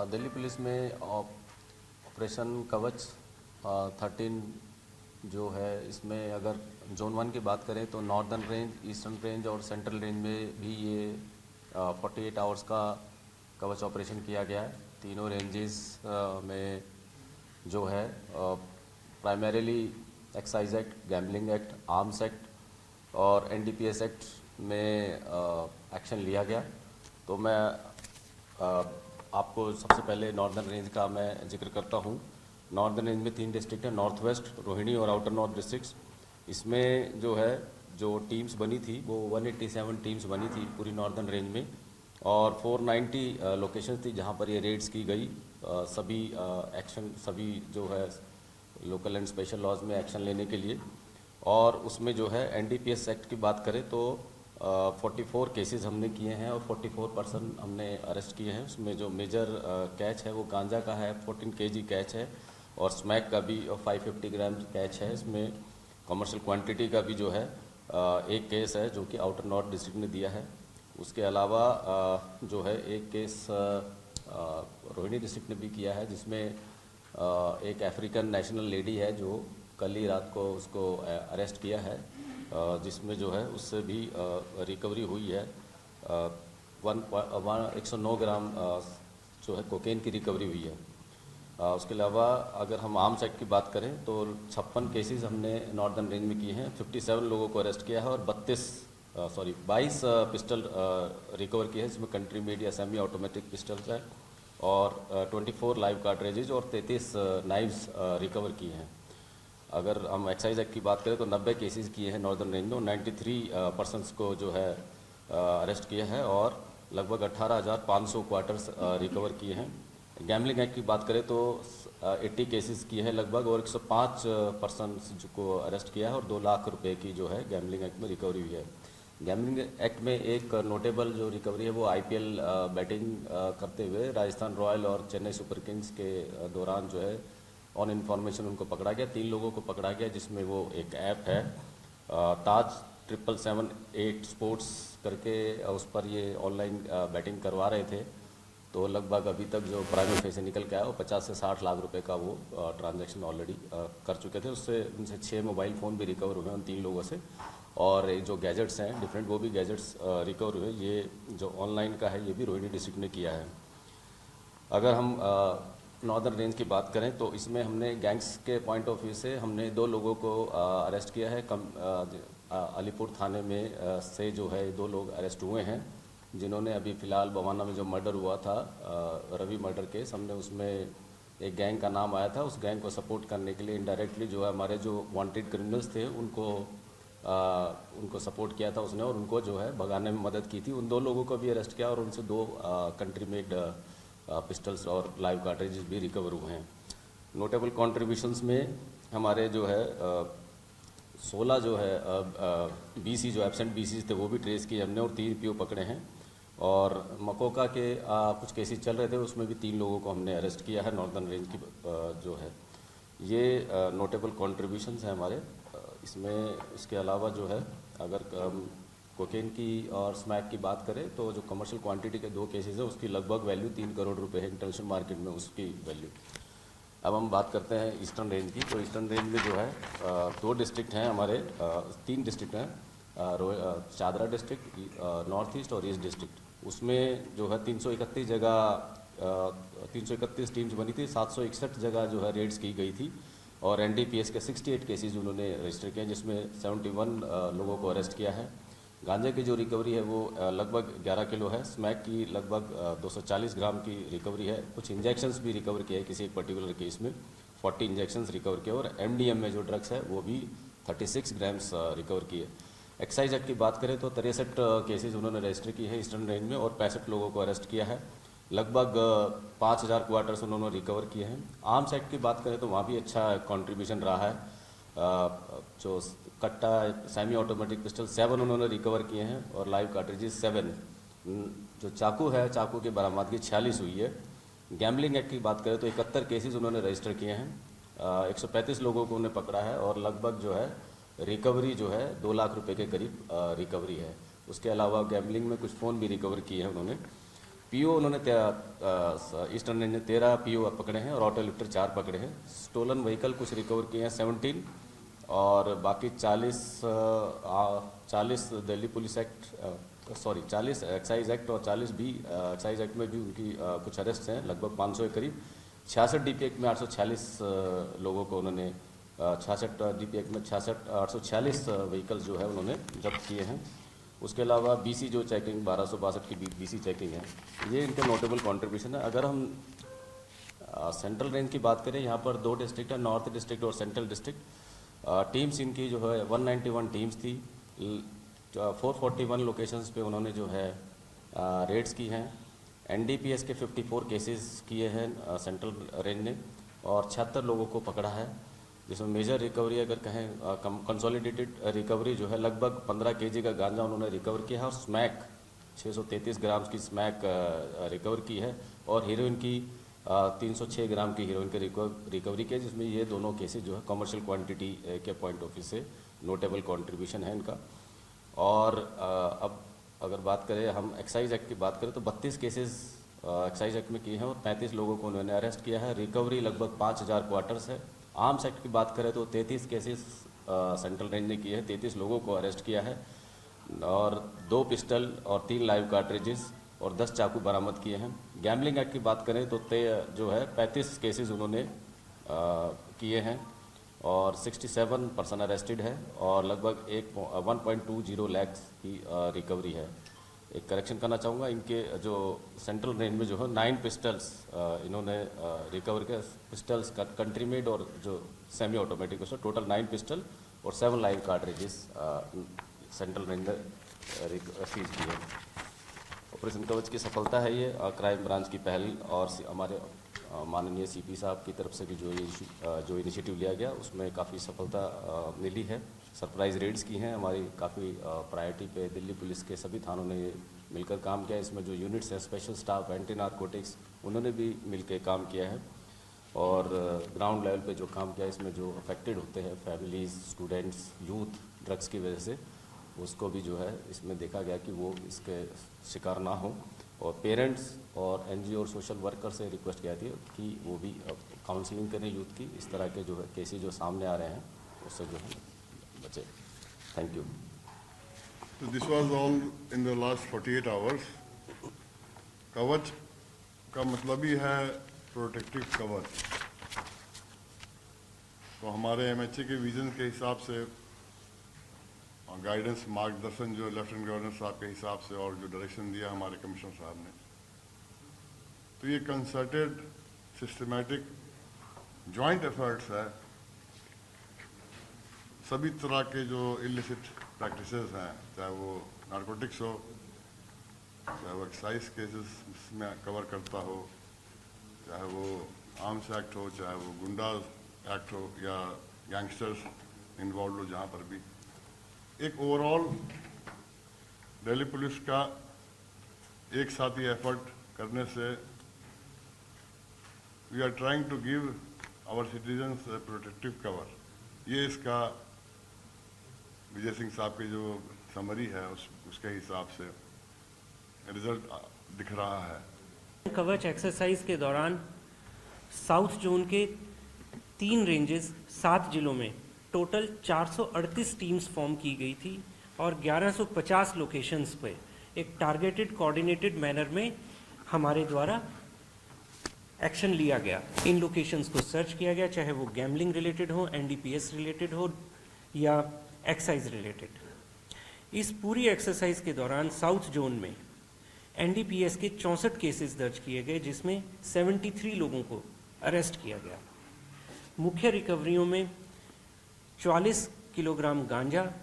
Delhi police में operation कवच 13 जो है, इसमें अगर जोन 1 की बात करें तो नॉर्दर्न रेंज, ईस्टर्न रेंज और सेंट्रल रेंज में भी ये 48 आवर्स का कवच ऑपरेशन किया गया है। तीनों रेंजेस में जो है primarily excise act, gambling act, arms act और एनडीपीएस एक्ट में एक्शन लिया गया। तो मैं आपको सबसे पहले नॉर्दर्न रेंज का मैं जिक्र करता हूँ। नॉर्दर्न रेंज में 3 डिस्ट्रिक्ट हैं, नॉर्थ वेस्ट, रोहिणी और आउटर नॉर्थ डिस्ट्रिक्ट्स। इसमें जो है जो टीम्स बनी थी वो 187 टीम्स बनी थी पूरी नॉर्दर्न रेंज में, और 490 लोकेशंस थी जहाँ पर ये रेड्स की गई। सभी एक्शन, सभी जो है लोकल एंड स्पेशल लॉज में एक्शन लेने के लिए। और उसमें जो है एनडीपीएस एक्ट की बात करें तो 44 केसेस हमने किए हैं और 44 पर्सन हमने अरेस्ट किए हैं। उसमें जो मेजर कैच है वो गांजा का है, 14 केजी कैच है, और स्मैक का भी 550 ग्राम कैच है। इसमें कमर्शियल क्वांटिटी का भी जो है एक केस है जो कि आउटर नॉर्थ डिस्ट्रिक्ट ने दिया है। उसके अलावा जो है एक केस रोहिणी डिस्ट्रिक्ट ने भी किया है, जिसमें एक अफ्रीकन नेशनल लेडी है जो कल ही रात को उसको अरेस्ट किया है, जिसमें जो है उससे भी रिकवरी हुई है। 109 ग्राम जो है कोकेन की रिकवरी हुई है। उसके अलावा अगर हम आर्म्स एक्ट की बात करें तो 56 केसेस हमने नॉर्दर्न रेंज में किए हैं, 57 लोगों को अरेस्ट किया है और 22 पिस्टल रिकवर किए हैं, जिसमें कंट्री मेड या सेमी ऑटोमेटिक पिस्टल्स है, और 24 लाइव कार्ट्रिजेज और 33 नाइव्स रिकवर किए हैं। अगर हम एक्साइज एक्ट की बात करें तो 90 केसेस किए हैं नॉर्दर्न रेंज में, 93 पर्सनस को जो है अरेस्ट किया है और लगभग 18,500 क्वार्टर्स रिकवर किए हैं। गैम्बलिंग एक्ट की बात करें तो 80 केसेस किए हैं लगभग, और 105 पर्सनस को अरेस्ट किया है और 2 लाख रुपए की जो है गैम्बलिंग एक्ट में रिकवरी हुई है। गैम्बलिंग एक्ट में एक नोटेबल जो रिकवरी है वो आईपीएल बैटिंग करते हुए राजस्थान रॉयल और चेन्नई सुपर किंग्स के दौरान जो है ऑन इन्फॉर्मेशन उनको पकड़ा गया। 3 लोगों को पकड़ा गया, जिसमें वो एक ऐप है ताज 778 स्पोर्ट्स करके, उस पर ये ऑनलाइन बैटिंग करवा रहे थे। तो लगभग अभी तक जो प्राइम फेस से निकल के आया वो 50 से 60 लाख रुपए का वो ट्रांजैक्शन ऑलरेडी कर चुके थे। उससे उनसे 6 मोबाइल फ़ोन भी रिकवर हुए उन 3 लोगों से, और जो गैजेट्स हैं डिफरेंट वो भी गैजेट्स रिकवर हुए। ये जो ऑनलाइन का है ये भी रोहिणी डिस्ट्रिक्ट ने किया है। अगर हम नॉर्दर्न रेंज की बात करें तो इसमें हमने गैंग्स के पॉइंट ऑफ व्यू से हमने 2 लोगों को अरेस्ट किया है। अलीपुर थाने में से जो है 2 लोग अरेस्ट हुए हैं, जिन्होंने अभी फ़िलहाल बवाना में जो मर्डर हुआ था, रवि मर्डर केस, हमने उसमें एक गैंग का नाम आया था। उस गैंग को सपोर्ट करने के लिए इनडायरेक्टली जो है हमारे जो वांटेड क्रिमिनल्स थे उनको सपोर्ट किया था उसने, और उनको जो है भगाने में मदद की थी। उन 2 लोगों को भी अरेस्ट किया और उनसे 2 कंट्री मेड पिस्टल्स और लाइव कार्ट्रिजेस भी रिकवर हुए हैं। नोटेबल कॉन्ट्रीब्यूशंस में हमारे जो है 16 जो है बीसी जो एब्सेंट बीसी थे वो भी ट्रेस किए हमने, और 3 पीओ पकड़े हैं। और मकोका के कुछ केसेस चल रहे थे, उसमें भी 3 लोगों को हमने अरेस्ट किया है नॉर्दर्न रेंज की जो है। ये नोटेबल कॉन्ट्रीब्यूशंस हैं हमारे इसमें। इसके अलावा जो है अगर कोकेन की और स्मैक की बात करें तो जो कमर्शियल क्वांटिटी के 2 केसेस है उसकी लगभग वैल्यू 3 करोड़ रुपए है इंटरनेशनल मार्केट में उसकी वैल्यू। अब हम बात करते हैं ईस्टर्न रेंज की। तो ईस्टर्न रेंज में जो है 2 डिस्ट्रिक्ट हैं हमारे, 3 डिस्ट्रिक्ट हैं, चादरा डिस्ट्रिक्ट, नॉर्थ ईस्ट और ईस्ट डिस्ट्रिक्ट। उसमें जो है 331 जगह 331 टीम्स बनी थी, 761 जगह जो है रेड्स की गई थी, और एनडीपीएस के 68 केसेस उन्होंने रजिस्टर किए, जिसमें 71 लोगों को अरेस्ट किया है। गांजे की जो रिकवरी है वो लगभग 11 किलो है। स्मैक की लगभग 240 ग्राम की रिकवरी है। कुछ इंजेक्शंस भी रिकवर किए हैं किसी एक पर्टिकुलर केस में, 40 इंजेक्शंस रिकवर किए, और एमडीएम में जो ड्रग्स है वो भी 36 ग्राम्स रिकवर किए। एक्साइज एक्ट की बात करें तो 63 केसेज उन्होंने रजिस्टर किए हैं ईस्टर्न रेंज में, और 65 लोगों को अरेस्ट किया है। लगभग 5000 क्वार्टर्स उन्होंने रिकवर किए हैं। आर्म्स एक्ट की बात करें तो वहाँ भी अच्छा कंट्रीब्यूशन रहा है। जो कट्टा सेमी ऑटोमेटिक पिस्टल 7 उन्होंने रिकवर किए हैं, और लाइव कार्ट्रिजेस 7। जो चाकू है, चाकू की बरामदगी 46 हुई है। गैम्बलिंग एक्ट की बात करें तो 71 केसेस उन्होंने रजिस्टर किए हैं, 135 लोगों को उन्हें पकड़ा है, और लगभग जो है रिकवरी जो है 2 लाख रुपए के करीब रिकवरी है। उसके अलावा गैम्बलिंग में कुछ फ़ोन भी रिकवर किए हैं उन्होंने। पीओ उन्होंने ईस्टर्न रेंज ने 13 पीओ पकड़े हैं और ऑटो लिफ्टर 4 पकड़े हैं। स्टोलन व्हीकल कुछ रिकवर किए हैं 17 और बाकी 40 Delhi police act 40 excise act और 40 भी एक्साइज एक्ट में भी उनकी कुछ अरेस्ट हैं, लगभग 500 के करीब। 66 डीपी एक्ट में 846 लोगों को उन्होंने 66 डीपी एक्ट में 846 व्हीकल्स जो है उन्होंने जब्त किए हैं। उसके अलावा बीसी जो चेकिंग 1262 की बीसी चेकिंग है, ये इनका नोटेबल कंट्रीब्यूशन है। अगर हम सेंट्रल रेंज की बात करें, यहाँ पर 2 डिस्ट्रिक्ट है, नॉर्थ डिस्ट्रिक्ट और सेंट्रल डिस्ट्रिक्ट। टीम्स इनकी जो है 191 टीम्स थी। 441 लोकेशंस पे उन्होंने जो है रेड्स की हैं। एनडीपीएस के 54 केसेस किए हैं सेंट्रल रेंज ने और 76 लोगों को पकड़ा है, जिसमें मेजर रिकवरी अगर कहें कंसोलिडेटेड रिकवरी जो है लगभग 15 केजी का गांजा उन्होंने रिकवर किया है और स्मैक 633 ग्राम की स्मैक रिकवर की है और हीरोइन की 306 ग्राम की हीरोइन की रिकवरी की है, जिसमें ये दोनों केसेस जो है कमर्शियल क्वांटिटी के पॉइंट ऑफ व्यू से नोटेबल कंट्रीब्यूशन है इनका। और अब अगर बात करें हम एक्साइज एक्ट की बात करें तो 32 केसेस एक्साइज एक्ट में किए हैं और 35 लोगों को उन्होंने अरेस्ट किया है। रिकवरी लगभग 5000 क्वार्टर्स है। आर्म्स एक्ट की बात करें तो 33 केसेस सेंट्रल रेंज ने किए हैं, 33 लोगों को अरेस्ट किया है और 2 पिस्टल और 3 लाइव कार्ट्रिजेस और 10 चाकू बरामद किए हैं। गैम्बलिंग एक्ट की बात करें तो जो है 35 केसेस उन्होंने किए हैं और 67 पर्सन अरेस्टेड है और लगभग 1.20 लाख की रिकवरी है। एक करेक्शन करना चाहूँगा, इनके जो सेंट्रल रेंज में जो है 9 पिस्टल्स इन्होंने रिकवर किया। पिस्टल्स का कंट्री मेड और जो semi automatic pistol, total 9 pistol और 7 लाइव कार्ट्रिजेस सेंट्रल रेंज में सीज की है। ऑपरेशन कवच की सफलता है ये क्राइम ब्रांच की पहल और हमारे माननीय सीपी साहब की तरफ से भी जो इनिशिएटिव लिया गया उसमें काफ़ी सफलता मिली है। सरप्राइज रेड्स की हैं हमारी, काफ़ी प्रायोरिटी पे दिल्ली पुलिस के सभी थानों ने मिलकर काम किया है। इसमें जो यूनिट्स हैं, स्पेशल स्टाफ, एंटी नारकोटिक्स, उन्होंने भी मिलकर काम किया है और ग्राउंड लेवल पे जो काम किया है इसमें जो अफेक्टेड होते हैं फैमिलीज़, स्टूडेंट्स, यूथ ड्रग्स की वजह से, उसको भी जो है इसमें देखा गया कि वो इसके शिकार ना हो और पेरेंट्स और एनजीओ और सोशल वर्कर से रिक्वेस्ट किया थी कि वो भी काउंसलिंग करें यूथ की। इस तरह के जो है केसेस जो सामने आ रहे हैं उससे जो है बचे। Thank you. So this was all in the last 48 hours. कवच का मतलब ही है प्रोटेक्टिव कवच। तो हमारे एमएचए के विजन के हिसाब से गाइडेंस मार्गदर्शन जो लेफ्टिनेंट गवर्नर साहब के हिसाब से और जो डायरेक्शन दिया हमारे कमिश्नर साहब ने, तो ये कंसर्टेड सिस्टमैटिक जॉइंट एफर्ट्स है। सभी तरह के जो इलिसिट प्रैक्टिसेस हैं, चाहे वो नारकोटिक्स हो, चाहे वो एक्साइज केसेस में कवर करता हो, चाहे वो आर्म्स एक्ट हो, चाहे वो गुंडा एक्ट हो या गैंगस्टर्स इन्वॉल्व हो, जहाँ पर भी एक ओवरऑल दिल्ली पुलिस का एक साथ ही एफर्ट करने से we are trying to give our citizens protective cover. ये इसका विजय सिंह साहब की जो समरी है उसके हिसाब से रिजल्ट दिख रहा है। कवच एक्सरसाइज के दौरान साउथ जोन के 3 रेंजेस 7 जिलों में टोटल 438 टीम्स फॉर्म की गई थी और 1150 लोकेशंस पे एक टारगेटेड कोऑर्डिनेटेड मैनर में हमारे द्वारा एक्शन लिया गया। इन लोकेशंस को सर्च किया गया, चाहे वो गैम्बलिंग रिलेटेड हो, एनडीपीएस रिलेटेड हो या एक्साइज रिलेटेड। इस पूरी एक्सरसाइज के दौरान साउथ जोन में एनडीपीएस के 64 केसेस दर्ज किए गए, जिसमें 73 लोगों को अरेस्ट किया गया। मुख्य रिकवरियों में 44 किलोग्राम गांजा,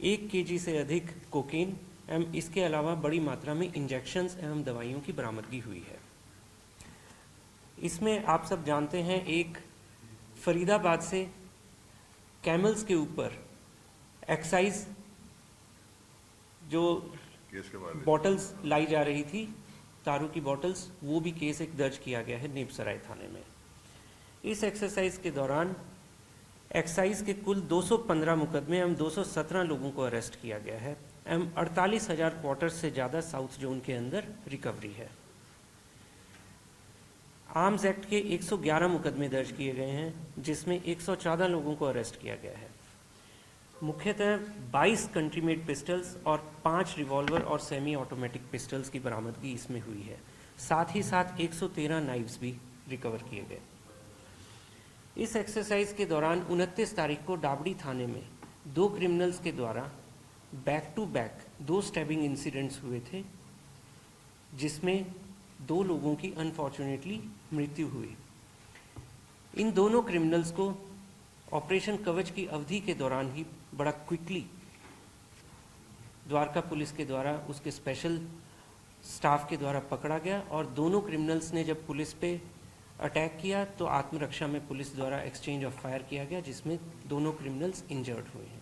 1 केजी से अधिक कोकीन एवं इसके अलावा बड़ी मात्रा में इंजेक्शंस एवं दवाइयों की बरामदगी हुई है। इसमें आप सब जानते हैं, एक फरीदाबाद से कैमल्स के ऊपर एक्साइज जो बॉटल्स लाई जा रही थी, दारू की बॉटल्स, वो भी केस एक दर्ज किया गया है नेपसराय थाने में। इस एक्सरसाइज के दौरान एक्साइज के कुल 215 मुकदमे एवं 217 लोगों को अरेस्ट किया गया है एवं 48,000 क्वार्टर्स से ज़्यादा साउथ जोन के अंदर रिकवरी है। आर्म्स एक्ट के 111 मुकदमे दर्ज किए गए हैं, जिसमें 114 लोगों को अरेस्ट किया गया है। मुख्यतः 22 कंट्री मेड पिस्टल्स और 5 रिवॉल्वर और सेमी ऑटोमेटिक पिस्टल्स की बरामदगी इसमें हुई है। साथ ही साथ 113 नाइफ्स भी रिकवर किए गए। इस एक्सरसाइज के दौरान 29 तारीख को डाबड़ी थाने में 2 क्रिमिनल्स के द्वारा back to back 2 stabbing incidents हुए थे, जिसमें 2 लोगों की अनफॉर्चुनेटली मृत्यु हुई। इन दोनों क्रिमिनल्स को ऑपरेशन कवच की अवधि के दौरान ही बड़ा क्विकली द्वारका पुलिस के द्वारा उसके स्पेशल स्टाफ के द्वारा पकड़ा गया और दोनों क्रिमिनल्स ने जब पुलिस पे अटैक किया तो आत्मरक्षा में पुलिस द्वारा एक्सचेंज ऑफ फायर किया गया, जिसमें दोनों क्रिमिनल्स इंजर्ड हुए हैं।